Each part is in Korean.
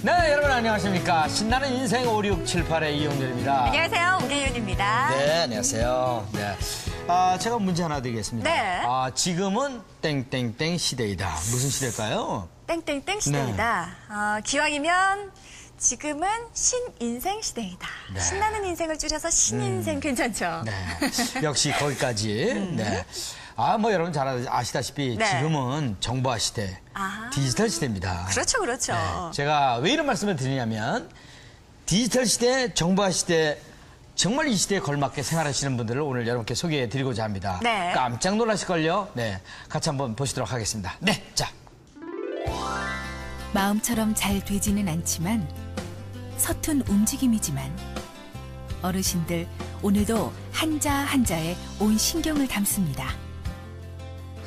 네, 여러분 안녕하십니까. 신나는 인생 5678의 이용렬입니다. 안녕하세요, 우계윤입니다. 네, 안녕하세요. 네. 제가 문제 하나 드리겠습니다. 네. 지금은 땡땡땡 시대이다. 무슨 시대일까요? 땡땡땡 시대이다. 기왕이면 지금은 신인생 시대이다. 네. 신나는 인생을 줄여서 신인생 괜찮죠? 네. 역시 거기까지. 네. 뭐 여러분 잘 아시다시피 네. 지금은 정보화 시대, 아하. 디지털 시대입니다. 그렇죠, 그렇죠. 네. 제가 왜 이런 말씀을 드리냐면 디지털 시대, 정보화 시대 정말 이 시대에 걸맞게 생활하시는 분들을 오늘 여러분께 소개해드리고자 합니다. 네. 깜짝 놀라실걸요? 네, 같이 한번 보시도록 하겠습니다. 네, 자. 마음처럼 잘 되지는 않지만 서툰 움직임이지만 어르신들 오늘도 한자 한자에 온 신경을 담습니다.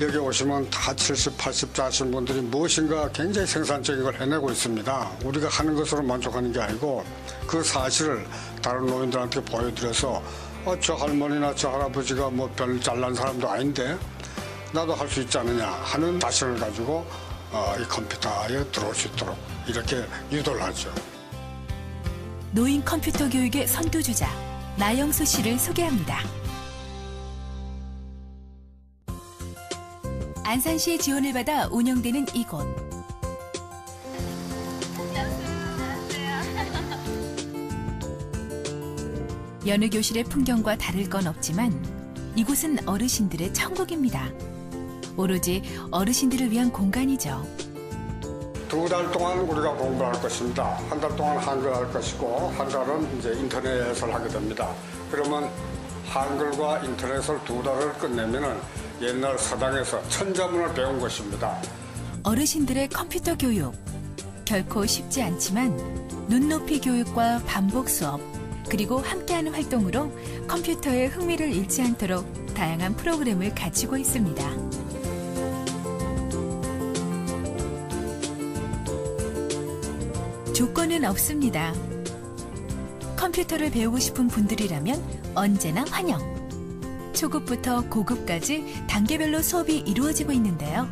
여기 오시면 다 70, 80자 하신 분들이 무엇인가 굉장히 생산적인 걸 해내고 있습니다. 우리가 하는 것으로 만족하는 게 아니고 그 사실을 다른 노인들한테 보여드려서 저 할머니나 저 할아버지가 뭐 별 잘난 사람도 아닌데 나도 할 수 있지 않느냐 하는 자신을 가지고 이 컴퓨터에 들어올 수 있도록 이렇게 유도를 하죠. 노인 컴퓨터 교육의 선두주자 나영수 씨를 소개합니다. 안산시의 지원을 받아 운영되는 이곳. 여느 교실의 풍경과 다를 건 없지만 이곳은 어르신들의 천국입니다. 오로지 어르신들을 위한 공간이죠. 2달 동안 우리가 공부할 것입니다. 한 달 동안 한글 할 것이고 한 달은 이제 인터넷을 하게 됩니다. 그러면 한글과 인터넷을 2달을 끝내면은 옛날 서당에서 천자문을 배운 것입니다. 어르신들의 컴퓨터 교육. 결코 쉽지 않지만 눈높이 교육과 반복 수업, 그리고 함께하는 활동으로 컴퓨터에 흥미를 잃지 않도록 다양한 프로그램을 갖추고 있습니다. 조건은 없습니다. 컴퓨터를 배우고 싶은 분들이라면 언제나 환영. 초급부터 고급까지 단계별로 수업이 이루어지고 있는데요.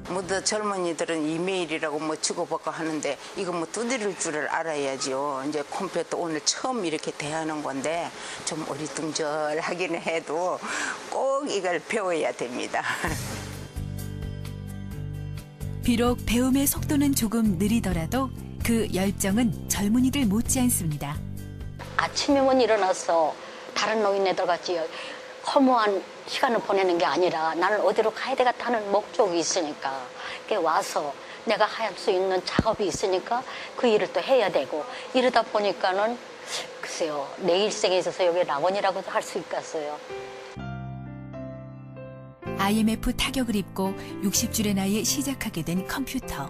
모두 젊은이들은 이메일이라고 뭐 주고받고 하는데 이거 뭐 두드릴 줄을 알아야죠. 이제 컴퓨터 오늘 처음 이렇게 대하는 건데 좀 어리둥절하기는 해도 꼭 이걸 배워야 됩니다. 비록 배움의 속도는 조금 느리더라도 그 열정은 젊은이들 못지않습니다. 아침에만 일어나서 다른 노인네들 같이 허무한 시간을 보내는 게 아니라 나는 어디로 가야 되겠다는 목적이 있으니까 와서 내가 할 수 있는 작업이 있으니까 그 일을 또 해야 되고 이러다 보니까는 글쎄요 내 일생에 있어서 여기 낙원이라고도 할 수 있겠어요. IMF 타격을 입고 60줄의 나이에 시작하게 된 컴퓨터.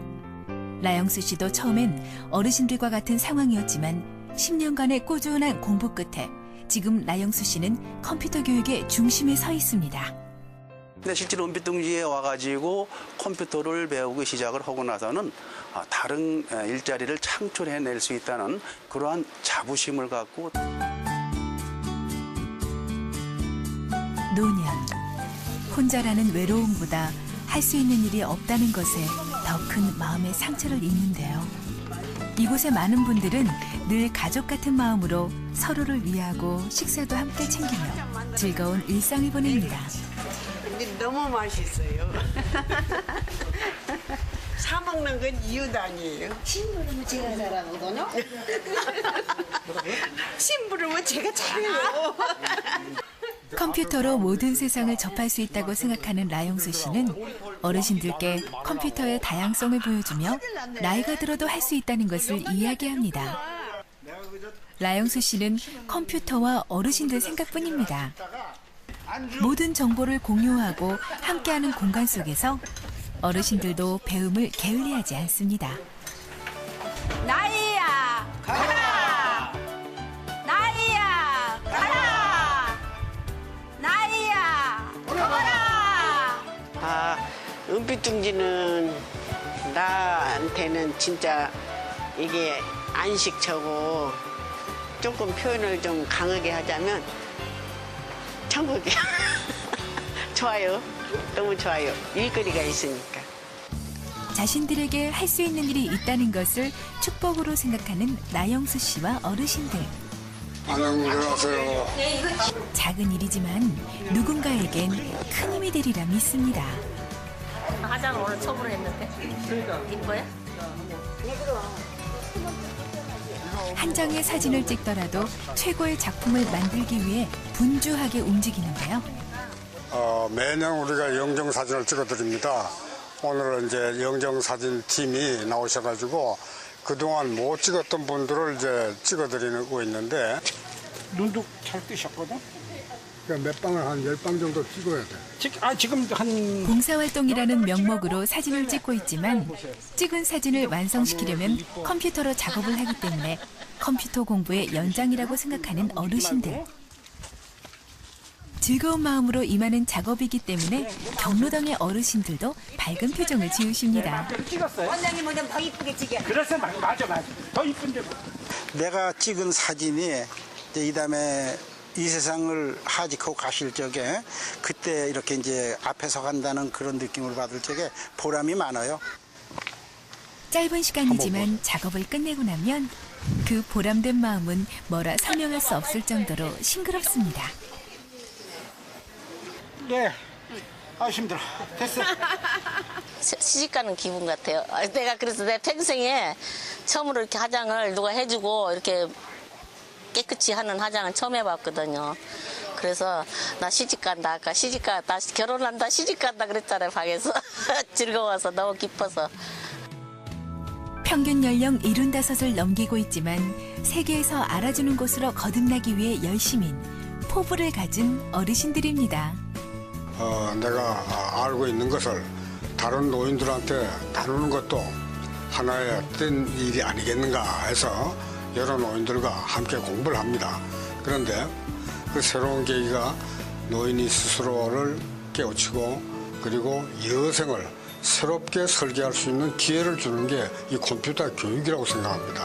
나영수 씨도 처음엔 어르신들과 같은 상황이었지만 10년간의 꾸준한 공부 끝에 지금 나영수 씨는 컴퓨터 교육의 중심에 서 있습니다. 근데 실제로 은빛둥지에 와가지고 컴퓨터를 배우기 시작을 하고 나서는 다른 일자리를 창출해낼 수 있다는 그러한 자부심을 갖고 노년. 혼자라는 외로움보다 할 수 있는 일이 없다는 것에 더 큰 마음의 상처를 입는데요. 이곳의 많은 분들은 늘 가족 같은 마음으로 서로를 위하고 식사도 함께 챙기며 즐거운 일상을 보냅니다. 근데 너무 맛있어요. 사 먹는 건 이유도 아니에요. 심부름은 제가 잘하거든요. 심부름은 제가 잘해요. 컴퓨터로 모든 세상을 접할 수 있다고 생각하는 나영수 씨는 어르신들께 컴퓨터의 다양성을 보여주며 나이가 들어도 할 수 있다는 것을 이야기합니다. 나영수 씨는 컴퓨터와 어르신들 생각뿐입니다. 모든 정보를 공유하고 함께하는 공간 속에서 어르신들도 배움을 게을리하지 않습니다. 나이야, 가라! 나이야, 가라! 나이야, 가라! 은빛둥지는 나한테는 진짜 이게 안식처고 조금 표현을 좀 강하게 하자면 천국이야. 좋아요. 너무 좋아요. 일거리가 있으니까. 자신들에게 할 수 있는 일이 있다는 것을 축복으로 생각하는 나영수 씨와 어르신들. 안녕하세요. 작은 일이지만 누군가에겐 큰 힘이 되리라 믿습니다. 화장을 오늘 처음으로 했는데 이뻐요? 한 장의 사진을 찍더라도 최고의 작품을 만들기 위해 분주하게 움직이는데요. 매년 우리가 영정 사진을 찍어드립니다. 오늘은 이제 영정 사진 팀이 나오셔가지고 그동안 못 찍었던 분들을 이제 찍어드리고 있는데 눈도 잘 뜨셨거든? 그러니까 몇 방을 한 10방 정도 찍어야 돼. 지금 한 봉사활동이라는 명목으로 사진을 찍고 있지만 찍은 사진을 완성시키려면 컴퓨터로 작업을 하기 때문에 컴퓨터 공부의 연장이라고 생각하는 어르신들. 즐거운 마음으로 임하는 작업이기 때문에 경로당의 어르신들도 밝은 표정을 지으십니다. 찍었어요? 원장님은 좀 더 이쁘게 찍어. 그래서 맞아. 더 이쁜데 뭐. 내가 찍은 사진이 이제 이 다음에 이 세상을 하직하고 가실 적에 그때 이렇게 이제 앞에서 간다는 그런 느낌을 받을 적에 보람이 많아요. 짧은 시간이지만 작업을 끝내고 나면 그 보람된 마음은 뭐라 설명할 수 없을 정도로 싱그럽습니다. 네. 힘들어. 됐어. 시집가는 기분 같아요. 내가 그래서 내 평생에 처음으로 이렇게 화장을 누가 해주고 이렇게 깨끗이 하는 화장은 처음 해봤거든요. 그래서 나 시집간다. 아까 시집간다. 결혼한다. 시집간다 그랬잖아요. 방에서. 즐거워서 너무 기뻐서. 평균 연령 75을 넘기고 있지만 세계에서 알아주는 곳으로 거듭나기 위해 열심인 포부를 가진 어르신들입니다. 내가 알고 있는 것을 다른 노인들한테 다루는 것도 하나의 뜬 일이 아니겠는가 해서 여러 노인들과 함께 공부를 합니다. 그런데 그 새로운 계기가 노인이 스스로를 깨우치고 그리고 여생을 새롭게 설계할 수 있는 기회를 주는 게 이 컴퓨터 교육이라고 생각합니다.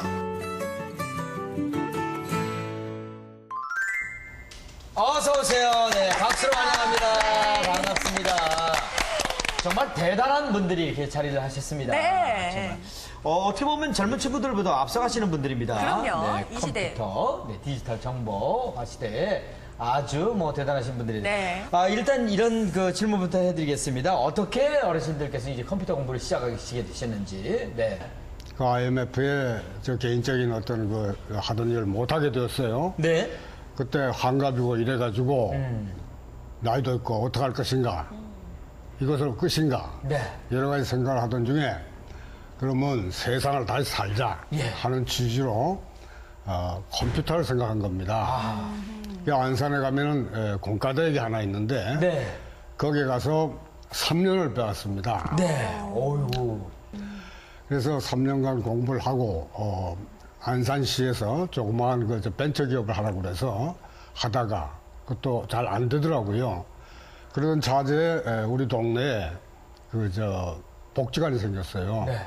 어서 오세요. 네, 박수로 환영합니다. 반갑습니다. 정말 대단한 분들이 이렇게 자리를 하셨습니다. 네. 정말. 어떻게 보면 젊은 친구들보다 앞서가시는 분들입니다. 그럼요. 네, 이 시대. 컴퓨터, 네, 디지털 정보화 시대에 아주 대단하신 분들이. 네. 일단 이런 그 질문부터 해드리겠습니다. 어떻게 어르신들께서 이제 컴퓨터 공부를 시작하시게 되셨는지. 네. 그 IMF에 저 개인적인 어떤 그 하던 일을 못하게 되었어요. 네. 그때 환갑이고 이래가지고 나이도 있고 어떡할 것인가 이것을 끝인가 네. 여러 가지 생각을 하던 중에 그러면 세상을 다시 살자 예. 하는 취지로 컴퓨터를 생각한 겁니다. 안산에 가면은 공과대학이 하나 있는데 네. 거기에 가서 3년을 배웠습니다. 네. 어이구. 그래서 3년간 공부를 하고 안산시에서 조그마한 그 벤처 기업을 하라고 그래서 하다가 그것도 잘 안 되더라고요. 그러던 차제에 우리 동네에 복지관이 생겼어요. 네.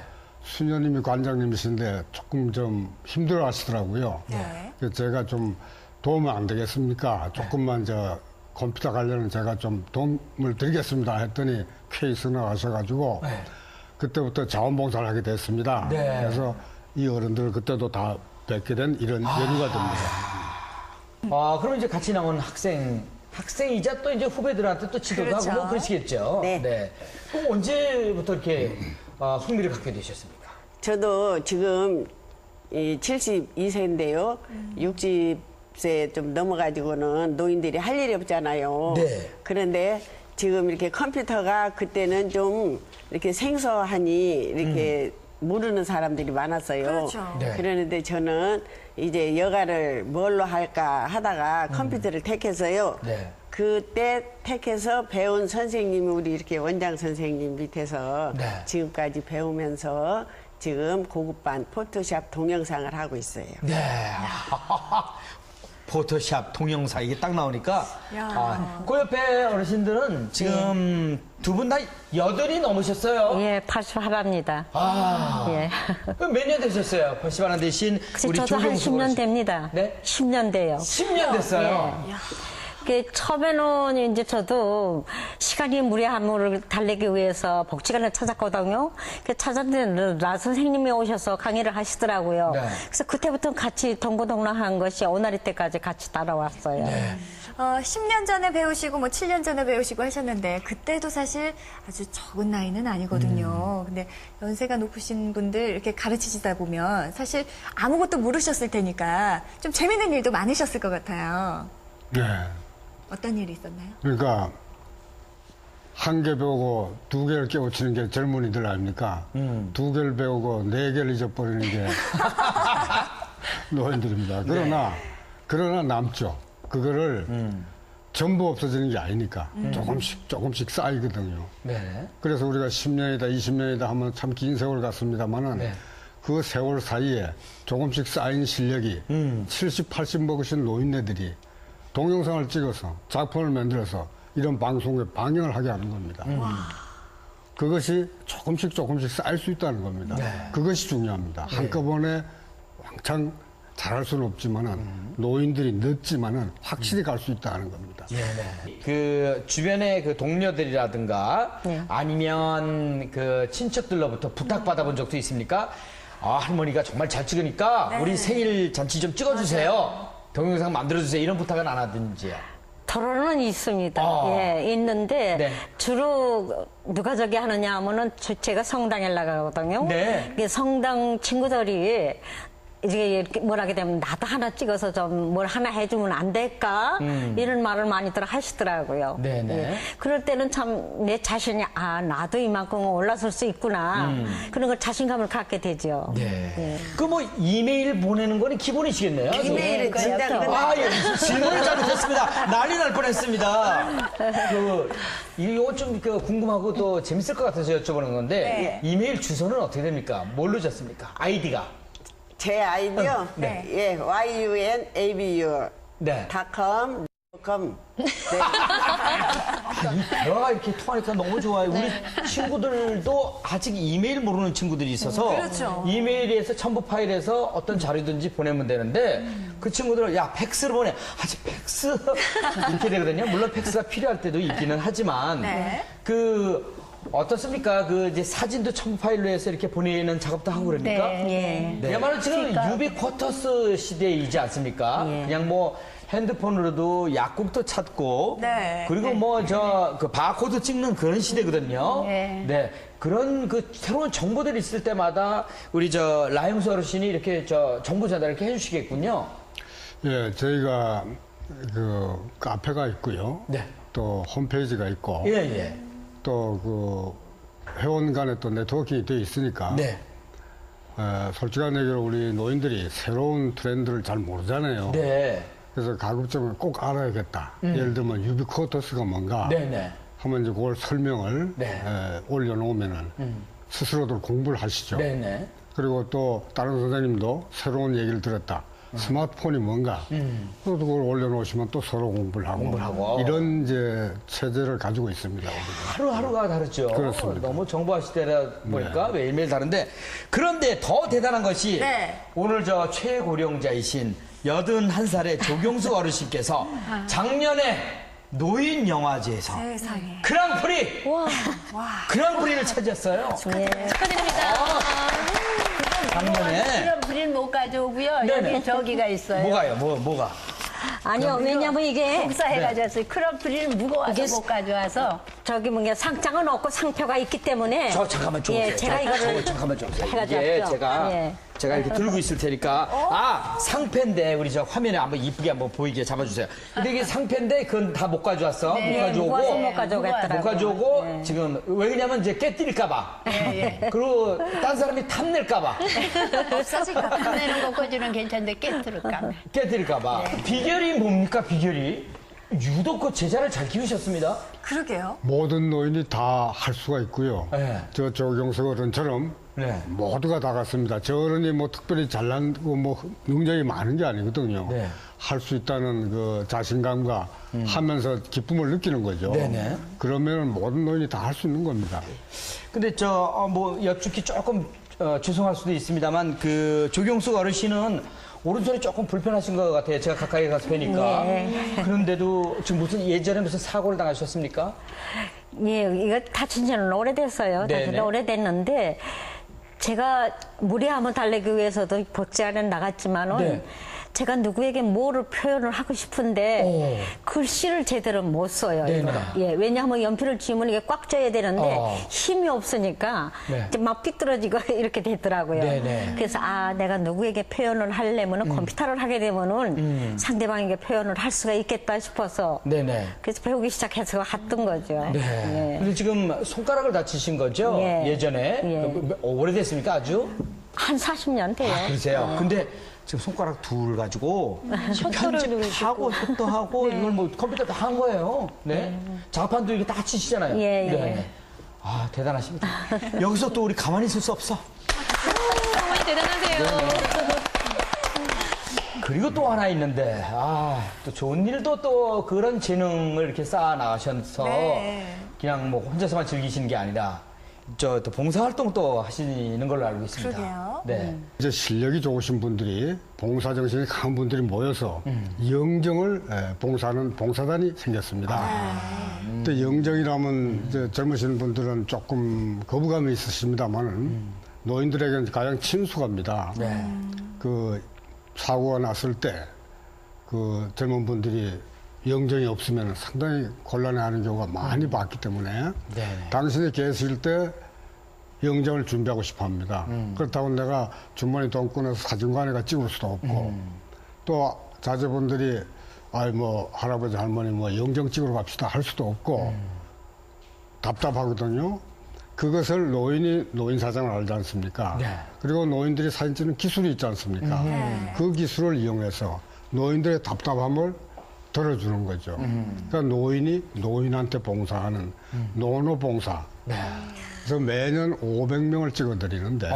수녀님이 관장님이신데 조금 좀 힘들어 하시더라고요. 네. 그래서 제가 좀 도움은 안 되겠습니까? 조금만 컴퓨터 관련은 제가 좀 도움을 드리겠습니다 했더니 케이스 나가셔가지고 네. 그때부터 자원봉사를 하게 됐습니다. 네. 그래서 이 어른들 그때도 다 뵙게 된 이런 연유가 됩니다. 그럼 이제 같이 나온 학생이자 또 이제 후배들한테 또 지도도 그렇죠. 하고 그러시겠죠. 네. 그럼 언제부터 이렇게 흥미를 갖게 되셨습니까? 저도 지금 72세인데요. 60세 좀 넘어가지고는 노인들이 할 일이 없잖아요. 네. 그런데 지금 이렇게 컴퓨터가 그때는 좀 이렇게 생소하니 이렇게 모르는 사람들이 많았어요. 그렇죠. 네. 그러는데 저는 이제 여가를 뭘로 할까 하다가 컴퓨터를 택해서요. 네. 그때 택해서 배운 선생님이 우리 이렇게 원장 선생님 밑에서 네. 지금까지 배우면서 지금 고급반 포토샵 동영상을 하고 있어요. 네. 포토샵, 동영상 이게 딱 나오니까 그 옆에 어르신들은 지금 두 분 다 80이 넘으셨어요. 예, 80하랍니다. 예. 그럼 몇 년 되셨어요? 80하나 되신 우리 저도 한 조경수 10년 어르신. 됩니다. 네? 10년 돼요. 10년 됐어요. 예. 처음에는 이제 저도 시간이 무례함을 달래기 위해서 복지관을 찾았거든요. 찾았는데 라 선생님이 오셔서 강의를 하시더라고요. 네. 그래서 그때부터 같이 동고동락한 것이 오늘이 때까지 같이 따라왔어요. 네. 10년 전에 배우시고 뭐 7년 전에 배우시고 하셨는데 그때도 사실 아주 적은 나이는 아니거든요. 근데 연세가 높으신 분들 이렇게 가르치시다 보면 사실 아무것도 모르셨을 테니까 좀 재밌는 일도 많으셨을 것 같아요. 네. 어떤 일이 있었나요? 그러니까 한 개 배우고 두 개를 깨우치는 게 젊은이들 아닙니까? 두 개를 배우고 네 개를 잊어버리는 게 노인들입니다. 그러나 남죠. 그거를 전부 없어지는 게 아니니까 조금씩 쌓이거든요. 네. 그래서 우리가 10년이다 20년이다 하면 참 긴 세월 같습니다만은 네. 그 세월 사이에 조금씩 쌓인 실력이 70, 80 먹으신 노인네들이 동영상을 찍어서 작품을 만들어서 이런 방송에 방영을 하게 하는 겁니다. 그것이 조금씩 쌓일 수 있다는 겁니다. 네. 그것이 중요합니다. 한꺼번에 왕창 잘할 수는 없지만은 노인들이 늦지만은 확실히 갈 수 있다는 겁니다. 그 주변의 그 동료들이라든가 아니면 그 친척들로부터 부탁받아 본 적도 있습니까? 아, 할머니가 정말 잘 찍으니까 우리 생일 잔치 좀 찍어주세요. 동영상 만들어주세요. 이런 부탁은 안 하든지요. 토론은 있습니다. 예, 있는데 네. 주로 누가 저기 하느냐 하면은 제가 성당에 나가거든요. 네. 이게 성당 친구들이 이제 이렇게 뭘 하게 되면 나도 하나 찍어서 좀 뭘 하나 해주면 안 될까? 이런 말을 많이들 하시더라고요. 네네. 예. 그럴 때는 참 내 자신이 나도 이만큼 올라설 수 있구나. 그런 걸 자신감을 갖게 되죠. 네. 예. 그 뭐 이메일 보내는 거는 기본이시겠네요. 이메일은 진짜 그건 질문을 잘못했습니다. 난리 날 뻔했습니다. 이거 좀 궁금하고 또 재밌을 것 같아서 여쭤보는 건데 이메일 주소는 어떻게 됩니까? 뭘로 줬습니까? 아이디가? 제 아이디요. 네. 예, yunabu. 네. .com. 네. 이 대화가 이렇게 통하니까 너무 좋아요. 우리 친구들도 아직 이메일 모르는 친구들이 있어서 그렇죠. 이메일에서 첨부 파일에서 어떤 자료든지 보내면 되는데 그 친구들은 야 팩스로 보내. 아직 팩스 이렇게 되거든요. 물론 팩스가 필요할 때도 있기는 하지만 어떻습니까? 이제 사진도 첨부 파일로 해서 이렇게 보내는 작업도 하고 그러니까. 네. 그야말로 지금 유비쿼터스 시대이지 않습니까? 그냥 뭐 핸드폰으로도 약국도 찾고 그리고 그 바코드 찍는 그런 시대거든요. 네. 그런 새로운 정보들이 있을 때마다 우리 라영수 어르신이 이렇게 정보 전달 이렇게 해주시겠군요. 예, 저희가 카페가 있고요. 네. 또 홈페이지가 있고. 예. 또 회원 간에 또 네트워킹이 되어 있으니까. 네. 솔직한 얘기로 우리 노인들이 새로운 트렌드를 잘 모르잖아요. 네. 그래서 가급적이면 꼭 알아야겠다. 예를 들면 유비쿼터스가 뭔가 하면 이제 그걸 설명을 올려놓으면은 스스로도 공부를 하시죠. 네네. 그리고 또 다른 선생님도 새로운 얘기를 들었다. 스마트폰이 뭔가 또 그걸 올려놓으시면 또 서로 공부를 하고 이런 이제 체제를 가지고 있습니다. 우리가. 하루하루가 다르죠. 그렇습니다. 너무 정보화 시대다 보니까 매일매일 다른데 그런데 더 대단한 것이 오늘 최고령자이신 81살의 조경수 어르신께서 작년에 노인 영화제에서 그랑프리를 차지했어요. 축하드립니다. 작년에 그랑프리는 못 가져오고요. 여기 저기가 있어요. 뭐가요? 뭐가? 아니요, 왜냐면 이게 복사해 가져왔어요. 크럼프리는 무거워서 못 가져와서. 상장은 없고 상표가 있기 때문에. 잠깐만 좀. 제가 이거를 잠깐만 좀. 해가지고 제가 이렇게 들고 있을 테니까 상패인데 우리 화면에 한번 이쁘게 한번 보이게 잡아주세요. 근데 이게 상패인데 그건 다 못 가져왔어. 못 가져오고 지금 왜 그러냐면 이제 깨뜨릴까봐. 그리고 딴 사람이 탐낼까봐. 없어질까봐. 탐내는 것까지는 괜찮은데 깨뜨릴까봐. 비결이 뭡니까 비결이? 유독 제자를 잘 키우셨습니다. 그러게요. 모든 노인이 다 할 수가 있고요. 저 조경수 어른처럼 모두가 다 같습니다. 저 어른이 특별히 잘나고 능력이 많은 게 아니거든요. 할 수 있다는 그 자신감과 하면서 기쁨을 느끼는 거죠. 그러면 모든 노인이 다 할 수 있는 겁니다. 근데 여쭙기 조금 죄송할 수도 있습니다만 조경수 어르신은 오른손이 조금 불편하신 것 같아요. 제가 가까이 가서 뵈니까. 그런데도 지금 예전에 무슨 사고를 당하셨습니까? 예, 이거 다친 지는 오래됐어요. 다친 지 오래됐는데 제가 무리함을 달래기 위해서도 복지관에 나갔지만은 제가 누구에게 뭐를 표현을 하고 싶은데 글씨를 제대로 못 써요. 예, 왜냐하면 연필을 쥐면 이게 꽉 쪄야 되는데 힘이 없으니까 이제 막 삐뚤어지고 이렇게 되더라고요. 그래서 내가 누구에게 표현을 하려면 컴퓨터를 하게 되면은 상대방에게 표현을 할 수가 있겠다 싶어서 그래서 배우기 시작해서 했던 거죠. 근데 지금 손가락을 다치신 거죠? 예전에? 오래됐습니까, 아주? 한 40년 돼요. 그러세요? 근데 지금 손가락 둘 가지고 편집하고 효도하고 이걸 뭐 컴퓨터도 한 거예요. 자판도 이게 다 치시잖아요. 대단하십니다. 여기서 또 우리 가만히 있을 수 없어. 정말 대단하세요. 그리고 또 하나 있는데 또 좋은 일도 또 그런 재능을 이렇게 쌓아 나가셔서 그냥 뭐 혼자서만 즐기시는 게 아니라 또 봉사활동도 하시는 걸로 알고 있습니다. 그러게요. 이제 실력이 좋으신 분들이 봉사정신이 강한 분들이 모여서 영정을 봉사하는 봉사단이 생겼습니다. 또 영정이라면 이제 젊으신 분들은 조금 거부감이 있으십니다만은 노인들에게는 가장 친숙합니다. 그 사고가 났을 때 그 젊은 분들이 영정이 없으면 상당히 곤란해하는 경우가 많이 봤기 때문에 당신이 계실 때 영정을 준비하고 싶어 합니다. 그렇다고 내가 주머니 돈 꺼내서 사진관에 찍을 수도 없고 또 자제분들이 뭐 할아버지 할머니 뭐 영정 찍으러 갑시다 할 수도 없고 답답하거든요. 그것을 노인 사장을 알지 않습니까? 그리고 노인들이 사진 찍는 기술이 있지 않습니까? 그 기술을 이용해서 노인들의 답답함을 덜어주는 거죠. 그러니까 노인이 노인한테 봉사하는 노노봉사. 그래서 매년 500명을 찍어드리는데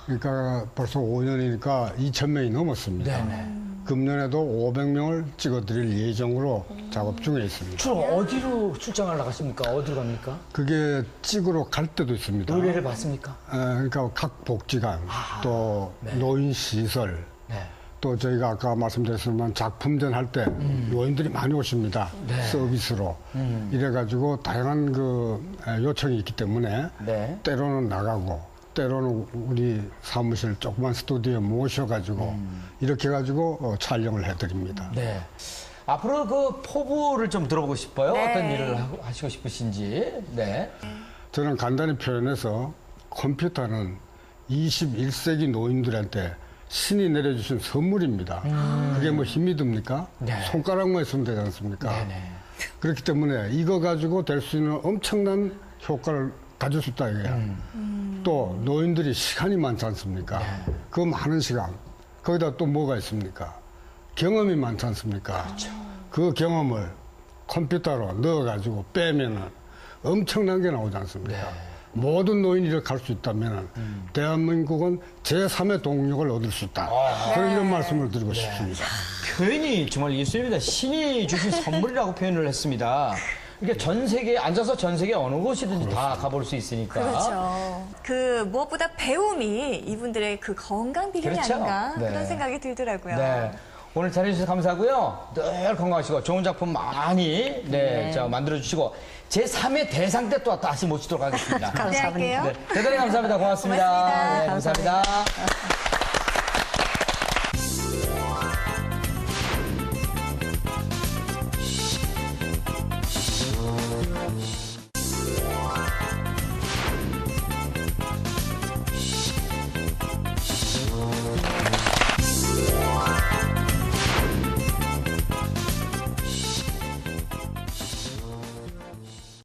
그러니까 벌써 5년이니까 2,000명이 넘었습니다. 금년에도 500명을 찍어드릴 예정으로 작업 중에 있습니다. 주로 어디로 출장을 나가십니까? 어디로 갑니까? 그게 찍으러 갈 때도 있습니다. 의뢰를 받습니까? 그러니까 각 복지관, 또 노인시설, 또 저희가 아까 말씀드렸지만 작품전 할 때 노인들이 많이 오십니다. 서비스로. 이래가지고 다양한 그 요청이 있기 때문에 때로는 나가고 때로는 우리 사무실 조그만 스튜디오에 모셔가지고 이렇게 해가지고 촬영을 해드립니다. 앞으로 그 포부를 좀 들어보고 싶어요. 어떤 일을 하시고 싶으신지. 저는 간단히 표현해서 컴퓨터는 21세기 노인들한테 신이 내려주신 선물입니다. 그게 뭐 힘이 듭니까? 손가락만 있으면 되지 않습니까? 그렇기 때문에 이거 가지고 될 수 있는 엄청난 효과를 가질 수 있다 이거야. 또 노인들이 시간이 많지 않습니까? 그 많은 시간 거기다 또 뭐가 있습니까? 경험이 많지 않습니까? 그 경험을 컴퓨터로 넣어가지고 빼면은 엄청난 게 나오지 않습니까? 모든 노인이 이렇게 할 수 있다면 대한민국은 제3의 동력을 얻을 수 있다. 그런 이런 말씀을 드리고 싶습니다. 표현이 정말 예술입니다. 신이 주신 선물이라고 표현을 했습니다. 그러니까 전 세계 앉아서 전 세계 어느 곳이든지 다 가볼 수 있으니까. 그렇죠. 그 무엇보다 배움이 이분들의 그 건강 비결이 아닌가 그런 생각이 들더라고요. 오늘 잘해주셔서 감사하고요. 늘 건강하시고 좋은 작품 많이 만들어주시고 제3회 대상 때 또 다시 모시도록 하겠습니다. 감사합니다. 대단히 감사합니다. 고맙습니다. 고맙습니다. 감사합니다.